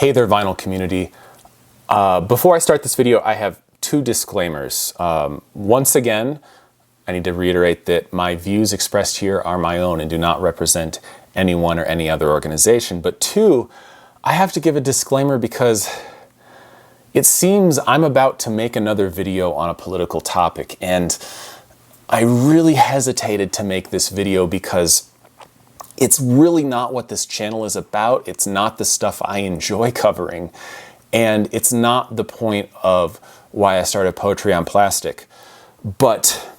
Hey there, vinyl community. Before I start this video, I have two disclaimers. Once again, I need to reiterate that my views expressed here are my own and do not represent anyone or any other organization. But two, I have to give a disclaimer because it seems I'm about to make another video on a political topic, and I really hesitated to make this video because it's really not what this channel is about. It's not the stuff I enjoy covering, and it's not the point of why I started Poetry on Plastic. But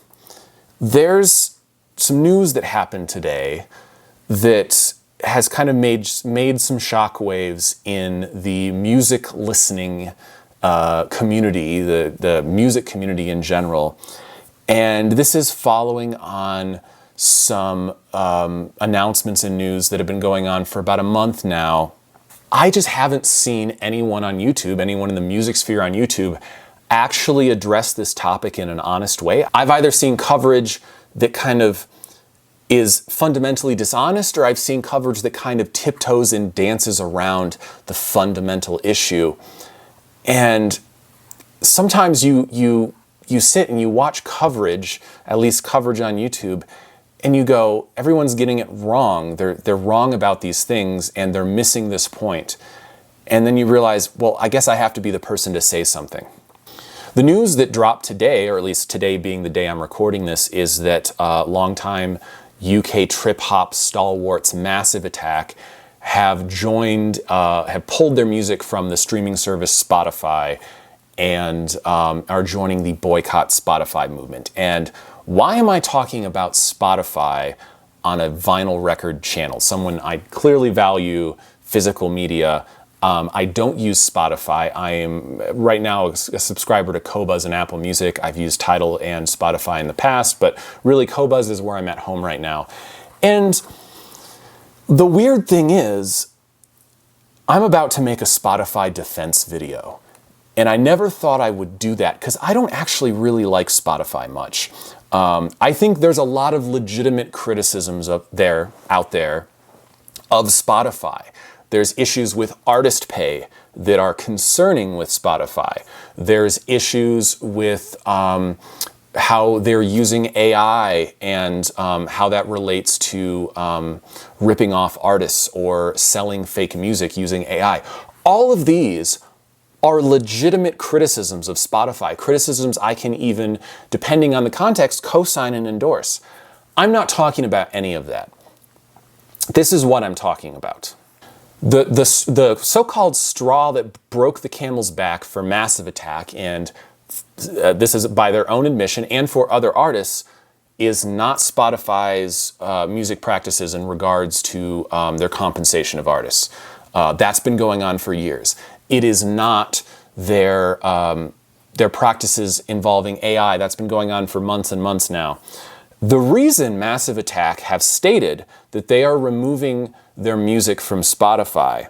there's some news that happened today that has kind of made some shockwaves in the music listening community, the music community in general. And this is following on some announcements and news that have been going on for about a month now. I just haven't seen anyone on YouTube, anyone in the music sphere on YouTube, actually address this topic in an honest way. I've either seen coverage that kind of is fundamentally dishonest, or I've seen coverage that kind of tiptoes and dances around the fundamental issue. And sometimes you sit and you watch coverage, at least coverage on YouTube, and you go, everyone's getting it wrong. They're wrong about these things, and they're missing this point. And then you realize, well, I guess I have to be the person to say something. The news that dropped today, or at least today being the day I'm recording this, is that longtime UK trip-hop stalwarts Massive Attack have pulled their music from the streaming service Spotify and are joining the boycott Spotify movement. And why am I talking about Spotify on a vinyl record channel? Someone I clearly value physical media. I don't use Spotify. I am right now a subscriber to Qobuz and Apple Music. I've used Tidal and Spotify in the past, but really Qobuz is where I'm at home right now. And the weird thing is, I'm about to make a Spotify defense video. And I never thought I would do that because I don't actually really like Spotify much. I think there's a lot of legitimate criticisms out there of Spotify. There's issues with artist pay that are concerning with Spotify. There's issues with how they're using AI and how that relates to ripping off artists or selling fake music using AI. All of these are legitimate criticisms of Spotify, criticisms I can even, depending on the context, co-sign and endorse. I'm not talking about any of that. This is what I'm talking about. The so-called straw that broke the camel's back for Massive Attack, and this is by their own admission, and for other artists, is not Spotify's music practices in regards to their compensation of artists. That's been going on for years. It is not their practices involving AI. That's been going on for months and months now. The reason Massive Attack have stated that they are removing their music from Spotify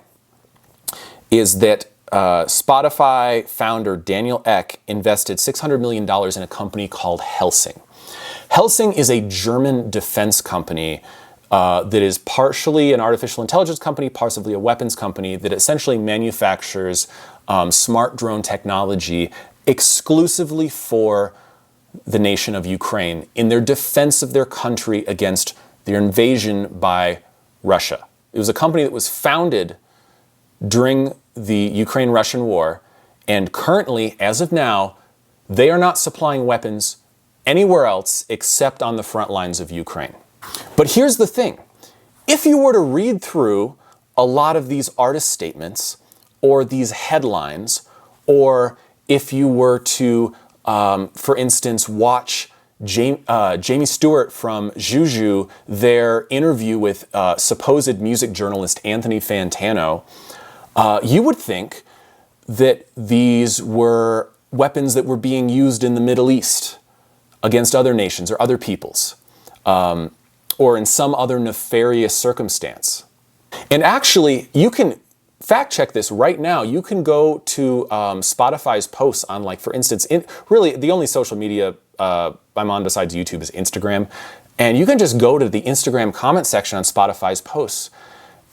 is that Spotify founder Daniel Ek invested $600 million in a company called Helsing. Helsing is a German defense company that is partially an artificial intelligence company, partially a weapons company that essentially manufactures smart drone technology exclusively for the nation of Ukraine in their defense of their country against their invasion by Russia. It was a company that was founded during the Ukraine-Russian war, and currently, as of now, they are not supplying weapons anywhere else except on the front lines of Ukraine. But here's the thing. If you were to read through a lot of these artist statements or these headlines, or if you were to, for instance, watch Jamie Stewart from Juju, their interview with supposed music journalist Anthony Fantano, you would think that these were weapons that were being used in the Middle East against other nations or other peoples. Or in some other nefarious circumstance. And actually, you can fact check this right now. You can go to Spotify's posts on, like, for instance, really the only social media I'm on besides YouTube is Instagram. And you can just go to the Instagram comment section on Spotify's posts.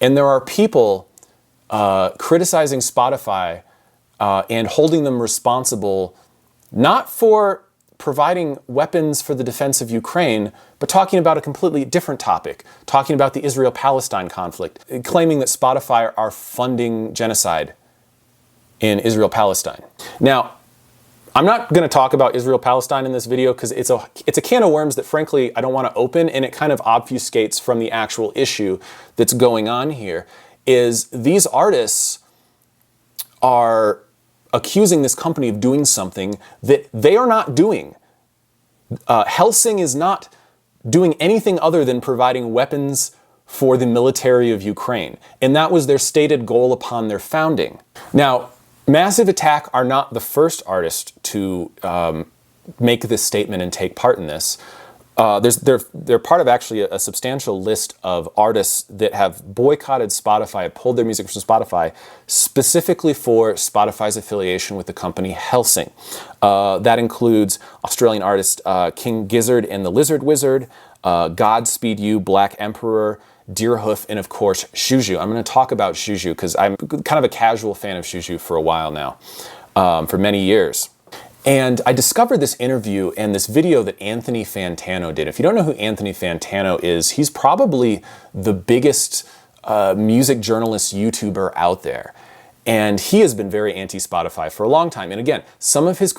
And there are people criticizing Spotify and holding them responsible not for providing weapons for the defense of Ukraine, but talking about a completely different topic, talking about the Israel-Palestine conflict, claiming that Spotify are funding genocide in Israel-Palestine. Now, I'm not going to talk about Israel-Palestine in this video because it's a can of worms that, frankly, I don't want to open, and it kind of obfuscates from the actual issue that's going on here. Is these artists are accusing this company of doing something that they are not doing. Helsing is not doing anything other than providing weapons for the military of Ukraine, and that was their stated goal upon their founding. Now, Massive Attack are not the first artist to make this statement and take part in this. They're part of actually a substantial list of artists that have boycotted Spotify, pulled their music from Spotify, specifically for Spotify's affiliation with the company Helsing. That includes Australian artist King Gizzard and the Lizard Wizard, Godspeed You, Black Emperor, Deerhoof, and of course Shuju. I'm going to talk about Shuju because I'm kind of a casual fan of Shuju for a while now, for many years. And I discovered this interview and this video that Anthony Fantano did. If you don't know who Anthony Fantano is, he's probably the biggest music journalist YouTuber out there. And he has been very anti-Spotify for a long time. And again, some of his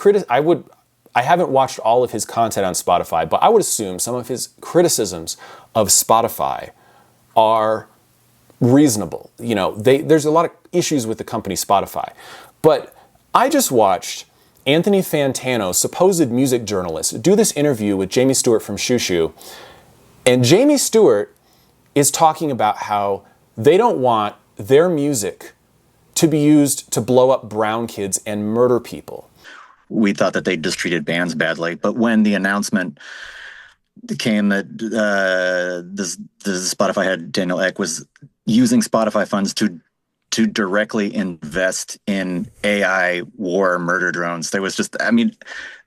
I haven't watched all of his content on Spotify, but I would assume some of his criticisms of Spotify are reasonable. You know, there's a lot of issues with the company Spotify. But I just watched Anthony Fantano, supposed music journalist, do this interview with Jamie Stewart from Shushu. And Jamie Stewart is talking about how they don't want their music to be used to blow up brown kids and murder people. We thought that they just treated bands badly. But when the announcement came that the Spotify head, Daniel Ek, was using Spotify funds to directly invest in AI war murder drones, there was just, I mean,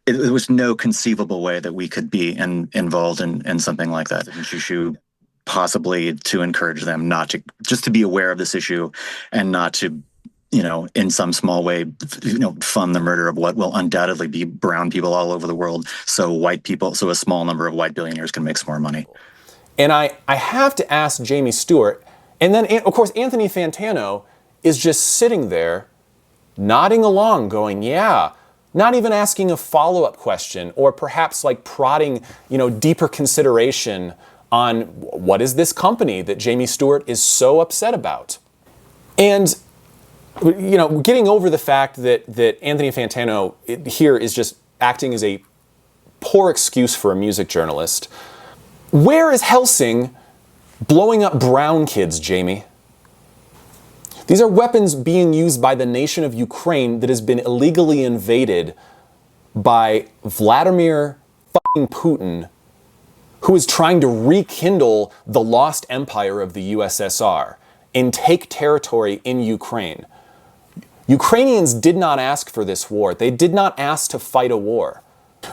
it was no conceivable way that we could be involved in something like that. And Shushu, possibly to encourage them not to, just to be aware of this issue and not to, you know, in some small way, you know, fund the murder of what will undoubtedly be brown people all over the world. So a small number of white billionaires can make some more money. And I have to ask Jamie Stewart, and then of course Anthony Fantano is just sitting there nodding along going, yeah, not even asking a follow-up question or perhaps like prodding, you know, deeper consideration on what is this company that Jamie Stewart is so upset about. And, you know, getting over the fact that Anthony Fantano here is just acting as a poor excuse for a music journalist. Where is Helsing blowing up brown kids, Jamie? These are weapons being used by the nation of Ukraine that has been illegally invaded by Vladimir fucking Putin, who is trying to rekindle the lost empire of the USSR and take territory in Ukraine. Ukrainians did not ask for this war. They did not ask to fight a war.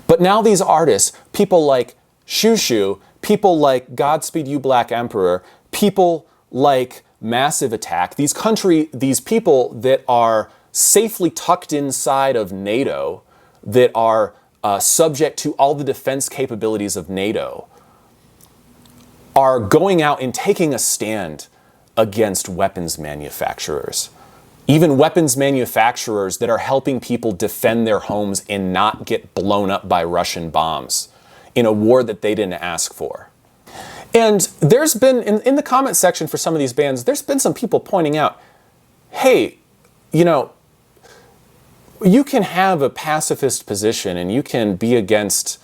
But now these artists, people like Shushu, people like Godspeed You, Black Emperor, people like Massive Attack, these people that are safely tucked inside of NATO, that are subject to all the defense capabilities of NATO, are going out and taking a stand against weapons manufacturers. Even weapons manufacturers that are helping people defend their homes and not get blown up by Russian bombs in a war that they didn't ask for. And there's been, in the comment section for some of these bands, there's been some people pointing out, hey, you know, you can have a pacifist position and you can be against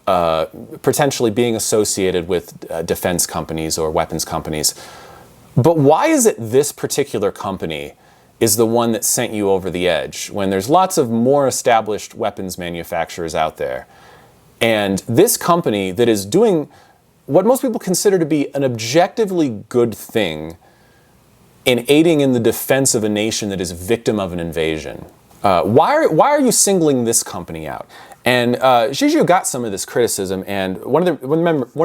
potentially being associated with defense companies or weapons companies. But why is it this particular company is the one that sent you over the edge when there's lots of more established weapons manufacturers out there? And this company that is doing what most people consider to be an objectively good thing in aiding in the defense of a nation that is victim of an invasion. Why are you singling this company out? And Juju got some of this criticism, and one of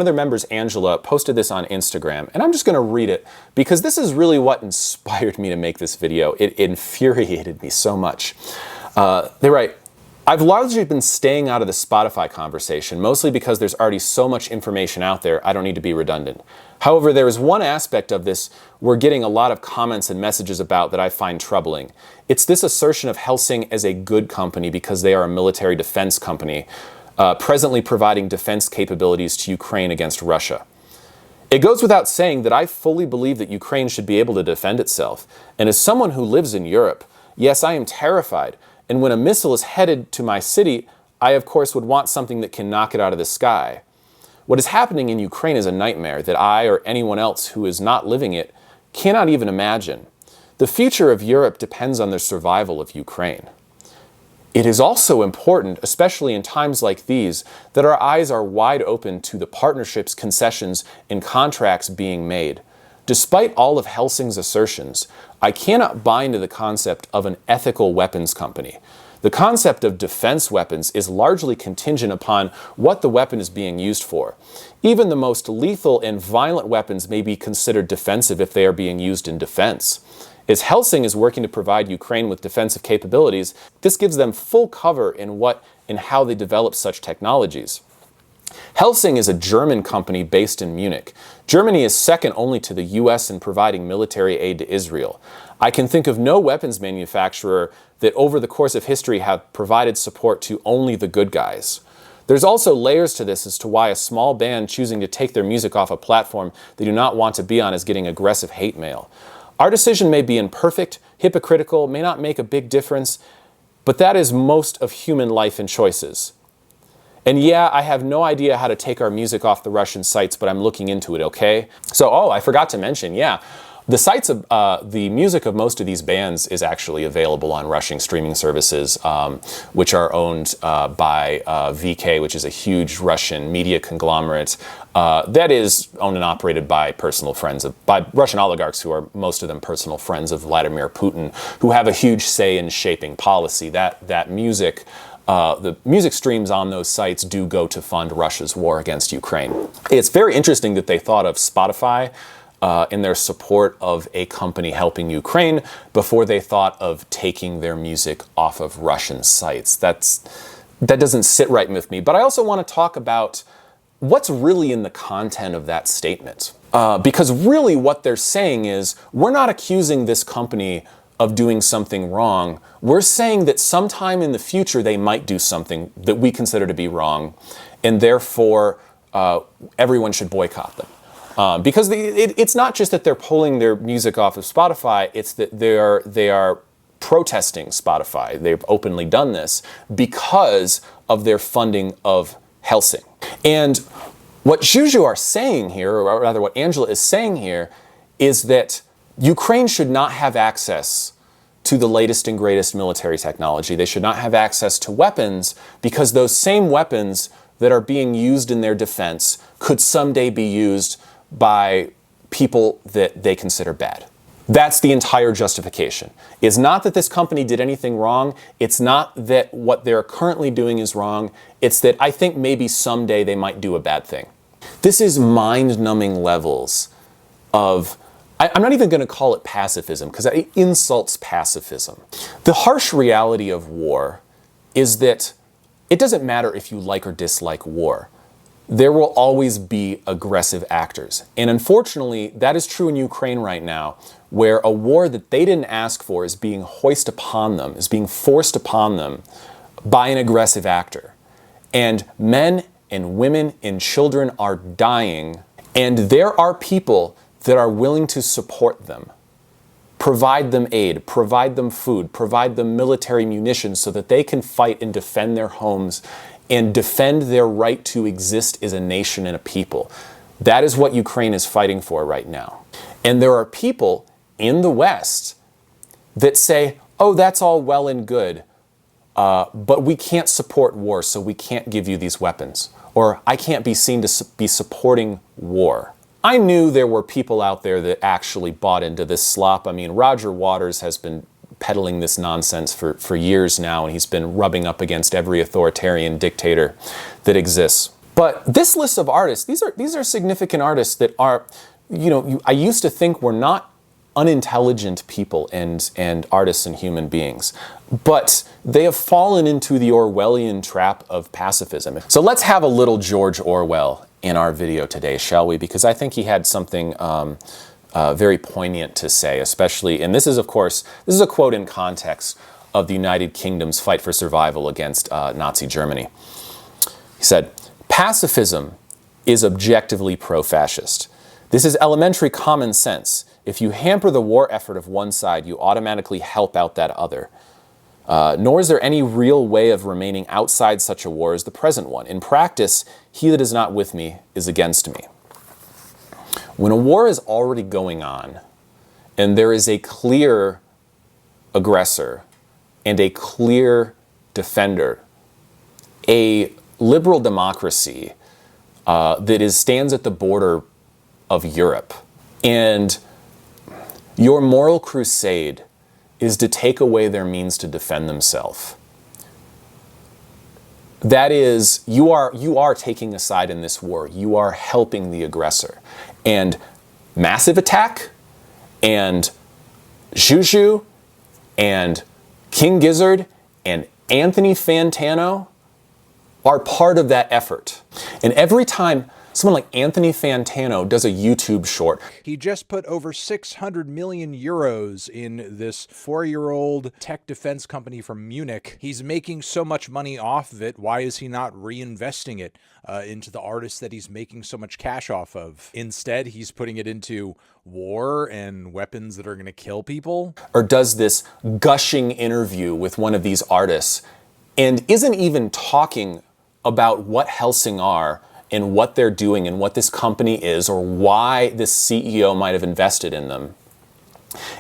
their members, Angela, posted this on Instagram, and I'm just going to read it because this is really what inspired me to make this video. It infuriated me so much. They write, I've largely been staying out of the Spotify conversation, mostly because there's already so much information out there, I don't need to be redundant. However, there is one aspect of this we're getting a lot of comments and messages about that I find troubling. It's this assertion of Helsing as a good company because they are a military defense company, presently providing defense capabilities to Ukraine against Russia. It goes without saying that I fully believe that Ukraine should be able to defend itself. And as someone who lives in Europe, yes, I am terrified. And when a missile is headed to my city, I of course would want something that can knock it out of the sky. What is happening in Ukraine is a nightmare that I or anyone else who is not living it cannot even imagine. The future of Europe depends on the survival of Ukraine. It is also important, especially in times like these, that our eyes are wide open to the partnerships, concessions, and contracts being made. Despite all of Helsing's assertions, I cannot buy into the concept of an ethical weapons company. The concept of defense weapons is largely contingent upon what the weapon is being used for. Even the most lethal and violent weapons may be considered defensive if they are being used in defense. As Helsing is working to provide Ukraine with defensive capabilities, this gives them full cover in what and how they develop such technologies. Helsing is a German company based in Munich. Germany is second only to the US in providing military aid to Israel. I can think of no weapons manufacturer that over the course of history have provided support to only the good guys. There's also layers to this as to why a small band choosing to take their music off a platform they do not want to be on is getting aggressive hate mail. Our decision may be imperfect, hypocritical, may not make a big difference, but that is most of human life and choices. And yeah, I have no idea how to take our music off the Russian sites, but I'm looking into it, okay? So, I forgot to mention, yeah, the sites of the music of most of these bands is actually available on Russian streaming services, which are owned by VK, which is a huge Russian media conglomerate that is owned and operated by by Russian oligarchs who are most of them personal friends of Vladimir Putin, who have a huge say in shaping policy. That music. The music streams on those sites do go to fund Russia's war against Ukraine. It's very interesting that they thought of Spotify in their support of a company helping Ukraine before they thought of taking their music off of Russian sites. That doesn't sit right with me. But I also want to talk about what's really in the content of that statement. Because really what they're saying is, we're not accusing this company of doing something wrong. We're saying that sometime in the future they might do something that we consider to be wrong, and therefore everyone should boycott them. Because it's not just that they're pulling their music off of Spotify, it's that they are protesting Spotify. They've openly done this because of their funding of Helsing. And what Juju are saying here, or rather what Angela is saying here, is that Ukraine should not have access to the latest and greatest military technology. They should not have access to weapons because those same weapons that are being used in their defense could someday be used by people that they consider bad. That's the entire justification. It's not that this company did anything wrong. It's not that what they're currently doing is wrong. It's that I think maybe someday they might do a bad thing. This is mind-numbing levels of, I'm not even going to call it pacifism because it insults pacifism. The harsh reality of war is that it doesn't matter if you like or dislike war. There will always be aggressive actors. And unfortunately, that is true in Ukraine right now, where a war that they didn't ask for is being hoisted upon them, is being forced upon them by an aggressive actor. And men and women and children are dying, and there are people that are willing to support them, provide them aid, provide them food, provide them military munitions so that they can fight and defend their homes and defend their right to exist as a nation and a people. That is what Ukraine is fighting for right now. And there are people in the West that say, oh, that's all well and good, but we can't support war, so we can't give you these weapons. Or I can't be seen to be supporting war. I knew there were people out there that actually bought into this slop. I mean, Roger Waters has been peddling this nonsense for years now, and he's been rubbing up against every authoritarian dictator that exists. But this list of artists, these are significant artists that are, I used to think were not unintelligent people and artists and human beings, but they have fallen into the Orwellian trap of pacifism. So let's have a little George Orwell in our video today, shall we? Because I think he had something very poignant to say, especially, and this is a quote in context of the United Kingdom's fight for survival against Nazi Germany. He said, "Pacifism is objectively pro-fascist. This is elementary common sense. If you hamper the war effort of one side, you automatically help out that other. Nor is there any real way of remaining outside such a war as the present one. In practice, he that is not with me is against me." When a war is already going on, and there is a clear aggressor and a clear defender, a liberal democracy that stands at the border of Europe, and your moral crusade is to take away their means to defend themselves. That is, you are taking a side in this war. You are helping the aggressor. And Massive Attack, and Juju, and King Gizzard, and Anthony Fantano are part of that effort. And every time someone like Anthony Fantano does a YouTube short. He just put over 600 million euros in this 4-year-old tech defense company from Munich. He's making so much money off of it. Why is he not reinvesting it into the artists that he's making so much cash off of? Instead, he's putting it into war and weapons that are going to kill people. Or does this gushing interview with one of these artists and isn't even talking about what Helsing are and what they're doing and what this company is or why this CEO might have invested in them,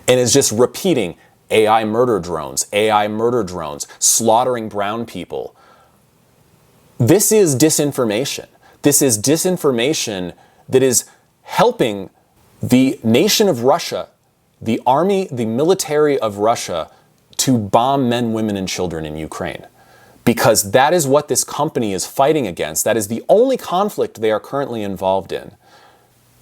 and is just repeating AI murder drones, slaughtering brown people. This is disinformation. This is disinformation that is helping the nation of Russia, the army, the military of Russia, to bomb men, women, and children in Ukraine. Because that is what this company is fighting against. That is the only conflict they are currently involved in.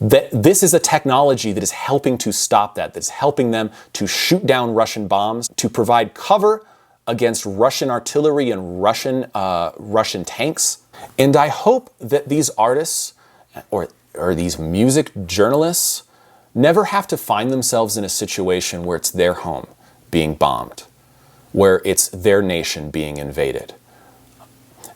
This is a technology that is helping to stop that, that's helping them to shoot down Russian bombs, to provide cover against Russian artillery and Russian tanks. And I hope that these artists or these music journalists never have to find themselves in a situation where it's their home being bombed, where it's their nation being invaded.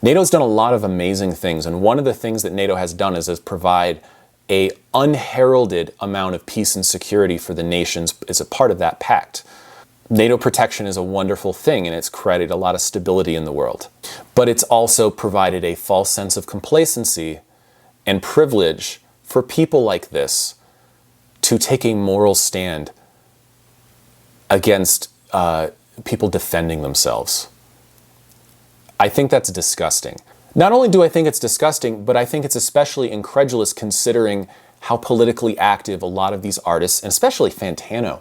NATO's done a lot of amazing things, and one of the things that NATO has done is provide an unheralded amount of peace and security for the nations as a part of that pact. NATO protection is a wonderful thing, and it's created a lot of stability in the world. But it's also provided a false sense of complacency and privilege for people like this to take a moral stand against people defending themselves. I think that's disgusting. Not only do I think it's disgusting, but I think it's especially incredulous considering how politically active a lot of these artists, and especially Fantano,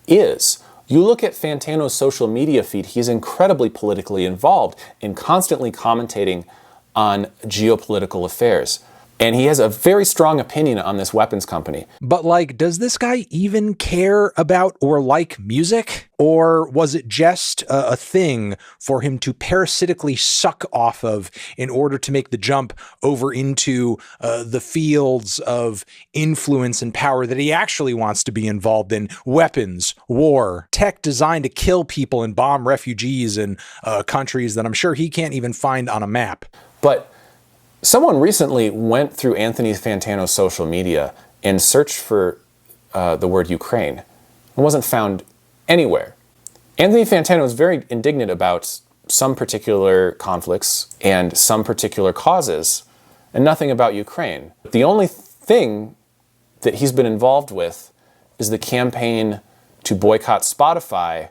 is. You look at Fantano's social media feed, he's incredibly politically involved and constantly commentating on geopolitical affairs. And he has a very strong opinion on this weapons company. But does this guy even care about or like music? Or was it just a thing for him to parasitically suck off of in order to make the jump over into the fields of influence and power that he actually wants to be involved in? Weapons, war, tech designed to kill people and bomb refugees in countries that I'm sure he can't even find on a map. But someone recently went through Anthony Fantano's social media and searched for the word Ukraine and wasn't found anywhere. Anthony Fantano was very indignant about some particular conflicts and some particular causes and nothing about Ukraine. The only thing that he's been involved with is the campaign to boycott Spotify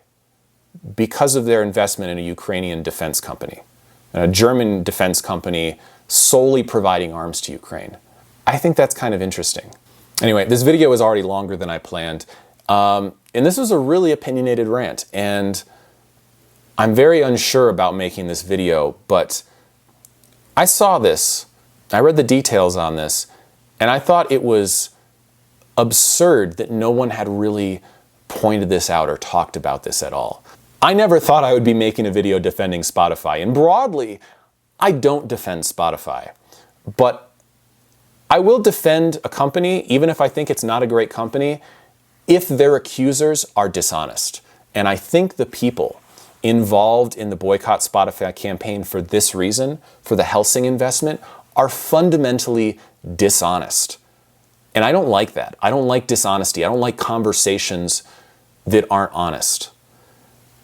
because of their investment in a Ukrainian defense company, a German defense company solely providing arms to Ukraine. I think that's kind of interesting. Anyway, this video is already longer than I planned. And this was a really opinionated rant, and I'm very unsure about making this video, but I saw this, I read the details on this, and I thought it was absurd that no one had really pointed this out or talked about this at all. I never thought I would be making a video defending Spotify, and broadly, I don't defend Spotify, but I will defend a company, even if I think it's not a great company, if their accusers are dishonest. And I think the people involved in the Boycott Spotify campaign for this reason, for the Helsing investment, are fundamentally dishonest. And I don't like that. I don't like dishonesty. I don't like conversations that aren't honest.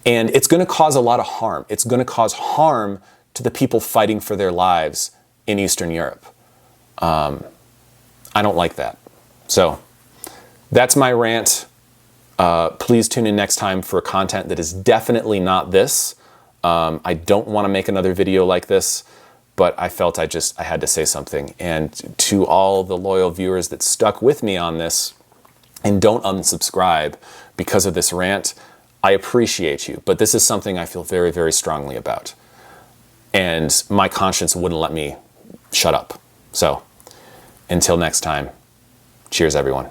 And it's going to cause a lot of harm. It's going to cause harm to the people fighting for their lives in Eastern Europe. I don't like that. So that's my rant. Please tune in next time for content that is definitely not this. I don't want to make another video like this, but I felt I had to say something. And to all the loyal viewers that stuck with me on this and don't unsubscribe because of this rant, I appreciate you. But this is something I feel very, very strongly about. And my conscience wouldn't let me shut up. So until next time, cheers everyone.